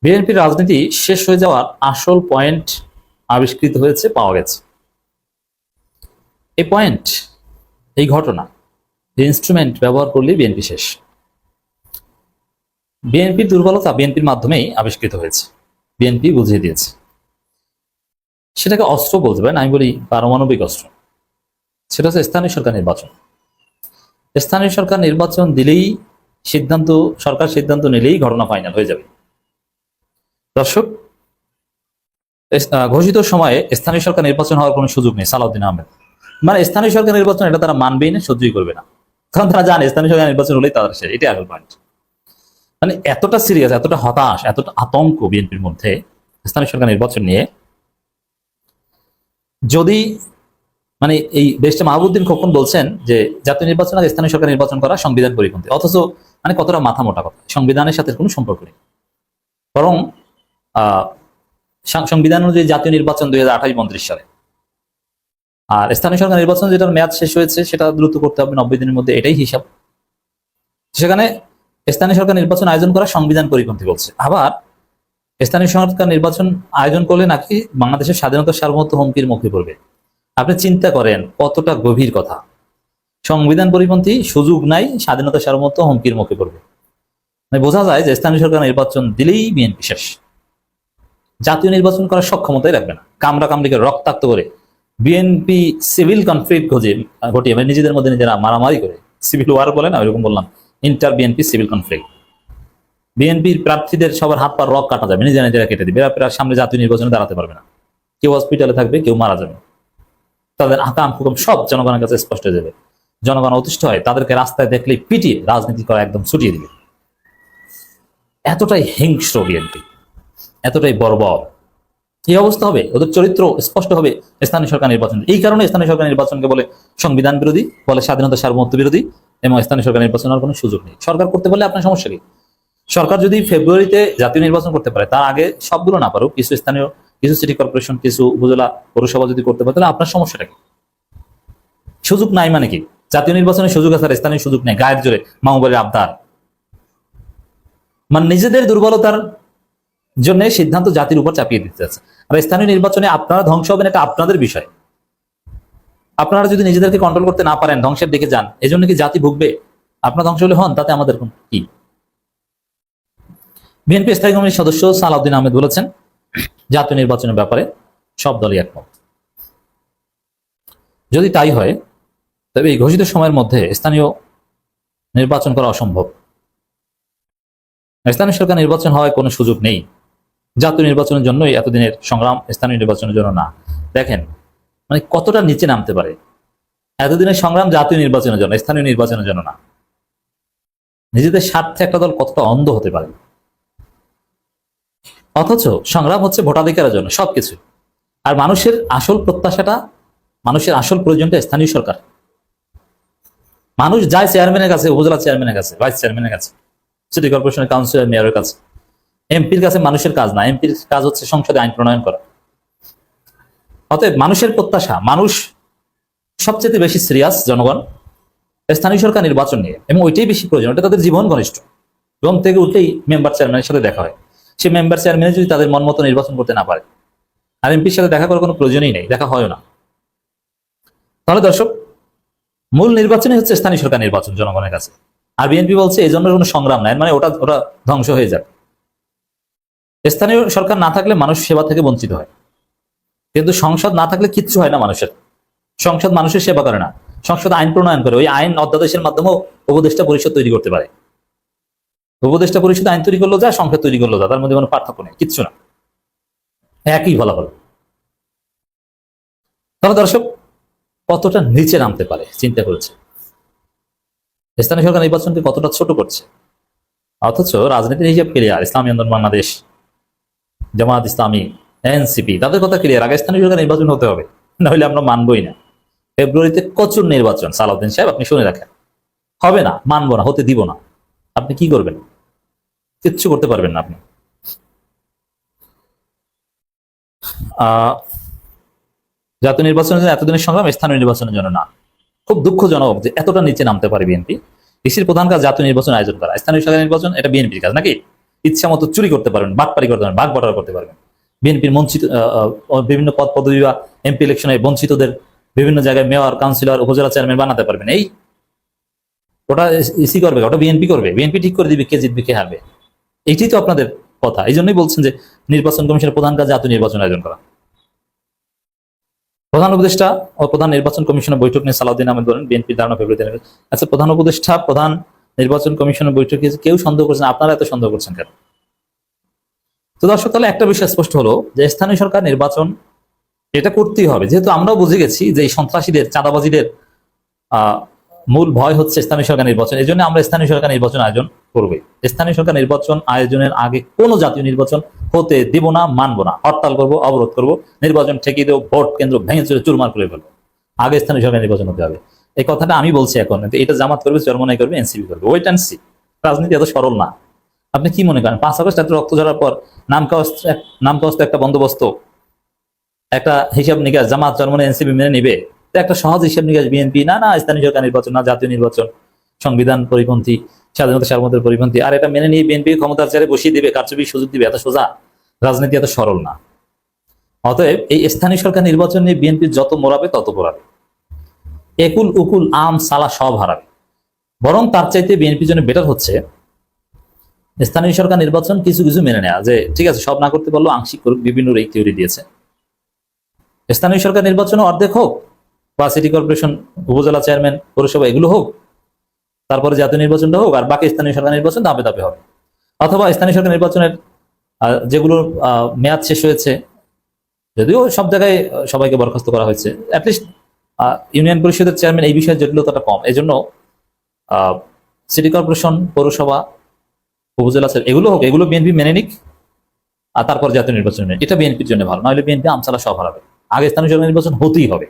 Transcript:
বিএনপির রাজনীতি শেষ হয়ে যাওয়ার আসল পয়েন্ট আবিষ্কৃত হয়েছে, পাওয়া গেছে। এই পয়েন্ট, এই ঘটনা, এই ইনস্ট্রুমেন্ট ব্যবহার করলেই বিএনপি শেষ। বিএনপির দুর্বলতা বিএনপির মাধ্যমেই আবিষ্কৃত হয়েছে, বিএনপি বুঝিয়ে দিয়েছে। সেটাকে অস্ত্র বলতে পারেন, আমি বলি পারমাণবিক অস্ত্র। সেটা হচ্ছে স্থানীয় সরকার নির্বাচন। স্থানীয় সরকার নির্বাচন দিলেই সরকার সিদ্ধান্ত নিলেই ঘটনা ফাইনাল হয়ে যাবে। দর্শক, ঘোষিত সময়ে স্থানীয় সরকার নির্বাচন হওয়ার কোনো সুযোগ নেই। সালাউদ্দিন আহমেদ মানে স্থানীয় সরকার নির্বাচন, এটা তারা মানবেই না, সহ্যই করবে না, কারণ তারা জানে স্থানীয় সরকার নির্বাচন হলেই তাদের শেষ। এটাই আসল পয়েন্ট। মানে এতটা সিরিয়াস, এতটা হতাশ, এতটা আতঙ্ক বিএনপির মধ্যে স্থানীয় সরকার নির্বাচন নিয়ে। যদি মানে এই দেশটা মাহবুবউদ্দিন খোকন বলছেন যে জাতীয় নির্বাচন আর স্থানীয় সরকার নির্বাচন করা সংবিধান পরিপন্থী, অথচ মানে কতটা মাথা মোটা কথা। সংবিধানের সাথে কোনো সম্পর্ক নেই, বরং সংবিধান অনুযায়ী জাতীয় নির্বাচন 2028-29 সালে, আর স্থানীয় সরকার নির্বাচন যেটার মেয়াদ শেষ হয়েছে সেটা দ্রুত করতে হবে 90 দিনের মধ্যে, এটাই হিসাব। সেখানে স্থানীয় সরকার নির্বাচন আয়োজন করা সংবিধান পরিপন্থী বলছে। আবার স্থানীয় সরকার নির্বাচন আয়োজন করলে নাকি বাংলাদেশের স্বাধীনতার সার্বভৌমত্ব হুমকির মুখে পড়বে। আপনি চিন্তা করেন কতটা গভীর কথা। সংবিধান পরিপন্থী, সুযোগ নাই, স্বাধীনতার সার্বভৌমত্ব হুমকির মুখে পড়বে। মানে বোঝা যায় যে স্থানীয় সরকার নির্বাচন দিলেই বিএনপি শেষ। জাতীয় নির্বাচন করার সক্ষমতাই রাখবে না। কামরা কামড়িকে রক্তাক্ত করে বিএনপি সিভিল কনফ্লিক্ট ঘটিয়ে মানে নিজেদের মধ্যে নিজেরা মারামারি করে, সিভিল ওয়ার বলে না, ওইরকম বললাম, ইন্টার বিএনপি সিভিল কনফ্লিক্ট। বিএনপির প্রার্থীদের সবার হাত পার রক কাটা যাবে, নিজেরা নিজেরা কেটে দিবে। এরা সামনে জাতীয় নির্বাচনে দাঁড়াতে পারবে না। কেউ হসপিটালে থাকবে, কেউ মারা যাবে। তাদের আকাম হুকুম সব জনগণের কাছে স্পষ্ট হয়ে যাবে। জনগণ অতিষ্ঠ হয়, তাদেরকে রাস্তায় দেখলেই পিটিয়ে রাজনীতি করা একদম ছুটিয়ে দিবে। এতটাই হিংস্র বিএনপি, এতটাই বর্বর। এই অবস্থা হবে, ওদের চরিত্র স্পষ্ট হবে স্থানীয় সরকার নির্বাচন। এই কারণে স্থানীয় সরকার নির্বাচনকে বলে সংবিধান বিরোধী, বলে স্বাধীনতা সার্বভৌমত্ব বিরোধী, এবং স্থানীয় সরকার নির্বাচন হওয়ার কোনো সুযোগ নেই। সরকার করতে পারলে আপনার সমস্যা কি? সরকার যদি ফেব্রুয়ারিতে জাতীয় নির্বাচন করতে পারে, তার আগে সবগুলো না পারুক, কিছু স্থানীয়, কিছু সিটি কর্পোরেশন, কিছু উপজেলা পৌরসভা যদি করতে পারে, তাহলে আপনার সমস্যাটা কি? সুযোগ নাই মানে কি? জাতীয় নির্বাচনের সুযোগ আছে আর স্থানীয় সুযোগ নেই, গায়ের জোরে মামুবাড়ির আবদার। মানে নিজেদের দুর্বলতার জন্য সিদ্ধান্ত জাতির উপর চাপিয়ে দিতে যাচ্ছে। আর স্থানীয় নির্বাচনে আপনারা ধ্বংস হবেন, এটা আপনাদের বিষয়। আপনারা যদি নিজেদেরকে কন্ট্রোল করতে না পারেন, ধ্বংসের দিকে যান, এজন্য কি জাতি ভুগবে? আপনার ধ্বংস হলে হন, তাতে আমাদের কি? বিএনপি স্থায়ী কমিটির সদস্য সালাউদ্দিন আহমেদ বলেছেন, জাতীয় নির্বাচনের ব্যাপারে সব দলই একমত। যদি তাই হয়, তবে এই ঘোষিত সময়ের মধ্যে স্থানীয় নির্বাচন করা অসম্ভব। স্থানীয় সরকার নির্বাচন হওয়ার কোনো সুযোগ নেই। জাতীয় নির্বাচনের জন্যই এতদিনের সংগ্রাম, স্থানীয় নির্বাচনের জন্য না। দেখেন মানে কতটা নিচে নামতে পারে। এতদিনের সংগ্রাম জাতীয় নির্বাচনের জন্য, স্থানীয় নির্বাচনের জন্য না। নিজেদের স্বার্থে একটা দল কতটা অন্ধ হতে পারে। অথচ সংগ্রাম হচ্ছে ভোটাধিকারের জন্য, সবকিছু। আর মানুষের আসল প্রত্যাশাটা, মানুষের আসল প্রয়োজনটা স্থানীয় সরকার। মানুষ যায় চেয়ারম্যানের কাছে, উপজেলা চেয়ারম্যানের কাছে, ভাইস চেয়ারম্যানের কাছে, সিটি কর্পোরেশনের কাউন্সিলর, মেয়রের কাছে। এমপির কাছে মানুষের কাজ না, এমপির কাজ হচ্ছে সংসদে আইন প্রণয়ন করা। অতএব মানুষের প্রত্যাশা, মানুষ সবচেয়ে বেশি সিরিয়াস, জনগণ, স্থানীয় সরকার নির্বাচন নিয়ে, এবং ওইটাই বেশি প্রয়োজন। ওটা তাদের জীবন ঘনিষ্ঠ। ঘুম থেকে উঠলেই মেম্বার চেয়ারম্যানের সাথে দেখা হয়। সে মেম্বার চেয়ারম্যানে যদি তাদের মন মতো নির্বাচন করতে না পারে, আর এমপির সাথে দেখা করার কোনো প্রয়োজনই নেই, দেখা হয় না। তাহলে দর্শক, মূল নির্বাচনই হচ্ছে স্থানীয় সরকার নির্বাচন জনগণের কাছে। আর বিএনপি বলছে এই জন্য কোনো সংগ্রাম নাই, মানে ওটা ধ্বংস হয়ে যাবে। স্থানীয় সরকার না থাকলে মানুষ সেবা থেকে বঞ্চিত হয়, কিন্তু সংসদ না থাকলে কিচ্ছু হয় না মানুষের। সংসদ মানুষের সেবা করে না, সংসদ আইন প্রণয়ন করে। ওই আইন অধ্যাদেশের মাধ্যমেও উপদেষ্টা পরিষদ তৈরি করতে পারে। উপদেষ্টা পরিষদ আইন তৈরি করলো যা, সংসদ তৈরি করলো যা, তার মধ্যে কোনো পার্থক্য নেই, কিচ্ছু না, একই ফলাফল। তাহলে দর্শক, কতটা নিচে নামতে পারে চিন্তা করেছে। স্থানীয় সরকার নির্বাচনকে কতটা ছোট করছে। অথচ রাজনীতির হিসাব ক্লিয়ার। ইসলামী আন্দোলন বাংলাদেশ, জামাত ইসলামী, এনসিপি, তাদের কথা ক্লিয়ার। আগে স্থানীয় সরকার নির্বাচন হতে হবে, নাহলে আমরা মানবই না। ফেব্রুয়ারিতে প্রচুর নির্বাচন, সালাউদ্দিন সাহেব আপনি শুনে রাখেন। হবে না, মানবো না, হতে দিব না। আপনি কি করবেন? কিচ্ছু করতে পারবেন না আপনি। জাতীয় নির্বাচনের জন্য এতদিনের সংগ্রাম, স্থানীয় নির্বাচনের জন্য না। খুব দুঃখজনক যে এতটা নিচে নামতে পারে বিএনপি। দেশের প্রধান কাজ জাতীয় নির্বাচন আয়োজন করা, স্থানীয় সরকার নির্বাচন এটা বিএনপির কাজ নাকি? ইচ্ছা মতো চুরি করতে পারবেন, বাটপারি করতে পারবেন, ভাগ বটারা করতে পারবেন। বিএনপির বঞ্চিত বিভিন্ন পদ পদবি বা এমপি ইলেকশনে বঞ্চিতদের বিভিন্ন জায়গায় মেয়র, কাউন্সিলর, উপজেলা চেয়ারম্যান বানাতে পারবেন। এই ওটা ইসি করবে, ওটা বিএনপি করবে, বিএনপি ঠিক করে দিবে কে জিতবে কে হারবে। এইটাই তো আপনাদের কথা। এই জন্যই বলছেন যে নির্বাচন কমিশনের প্রধান কাজ জাতীয় নির্বাচন আয়োজন করা। প্রধান উপদেষ্টা ও প্রধান নির্বাচন কমিশনের বৈঠক নিয়ে সালাউদ্দিন আহমেদ বলেন, বিএনপির ধারণা ফেব্রুয়ারিতে। আচ্ছা, প্রধান উপদেষ্টা প্রধান নির্বাচন কমিশনের বৈঠকে কেউ সন্দেহ করছেন, আপনারা এত সন্দেহ করছেন কেন? তো দর্শক, তাহলে একটা বিষয় স্পষ্ট হলো যে স্থানীয় সরকার নির্বাচন এটা করতেই হবে, যেহেতু আমরাও বুঝে গেছি যে এই সন্ত্রাসীদের, চাঁদাবাজিদের মূল ভয় হচ্ছে স্থানীয় সরকার নির্বাচন। এই জন্য আমরা স্থানীয় সরকার নির্বাচন আয়োজন করবো। স্থানীয় সরকার নির্বাচন আয়োজনের আগে কোনো জাতীয় নির্বাচন হতে দিব না, মানবো না, হরতাল করবো, অবরোধ করবো, নির্বাচন ঠেকিয়ে দেবো, ভোট কেন্দ্র ভেঙে চুরে চুরমার করে ফেলবো। আগে স্থানীয় সরকার নির্বাচন হতে হবে, এই কথাটা আমি বলছি এখন। এটা জামাত করবে, চরমনাই করবে, এনসিপি করবে, ওয়েট অ্যান্ড সি। রাজনীতি এত সরল না। আপনি কি মনে করেন 5 আগস্ট এত রক্ত ঝরার পর নামকাওয়াস্তে একটা বন্দোবস্ত, একটা হিসাব নিকাশ জামাত, চরমনাই, এনসিপি মেনে নিবে? একটা সহজ হিসাব নিকাশ বিএনপি, না না স্থানীয় সরকার নির্বাচন, না জাতীয় নির্বাচন, সংবিধান পরিপন্থী, স্বাধীনতা সার্বভৌমত্বের পরিপন্থী, আর এটা মেনে নিয়ে বিএনপি ক্ষমতার চেয়ারে বসিয়ে দিবে, কারচুপির সুযোগ দিবে। এত সোজা রাজনীতি, এত সরল না। অতএব এই স্থানীয় সরকার নির্বাচন নিয়ে বিএনপি যত মোড়াবে তত পোড়াবে, একুল উকুল আম সালা সব হারাবে। বরং তার চাইতে বিএনপির জন্য বেটার হচ্ছে স্থানীয় সরকার নির্বাচন কিছু কিছু মেনে নেওয়া, যে ঠিক আছে সব না করতে পারলেও আংশিক করুক, বিভিন্ন এই থিওরি দিয়েছে। স্থানীয় সরকার নির্বাচনও অর্ধেক হোক, বা সিটি কর্পোরেশন, উপজেলা চেয়ারম্যান, পৌরসভা এগুলো হোক, তারপরে জাতীয় নির্বাচনটা হোক, আর বাকি স্থানীয় সরকার নির্বাচন ধাপে ধাপে হবে। অথবা স্থানীয় সরকার নির্বাচনের যেগুলোর মেয়াদ শেষ হয়েছে, যদিও সব জায়গায় সবাইকে বরখাস্ত করা হয়েছে, অ্যাটলিস্ট ইউনিয়ন পরিষদের চেয়ারম্যান এই বিষয়ে জটিলতাটা কম, এজন্য সিটি কর্পোরেশন, পৌরসভা, উপজেলা এগুলো হোক, এগুলো বিএনপি মেনে নিক, আর তারপর জাতীয় নির্বাচন, এটা বিএনপির জন্য ভালো। নাহলে বিএনপি আমসালা সব হারাবে। আগে স্থানীয় সরকার নির্বাচন হতেই হবে।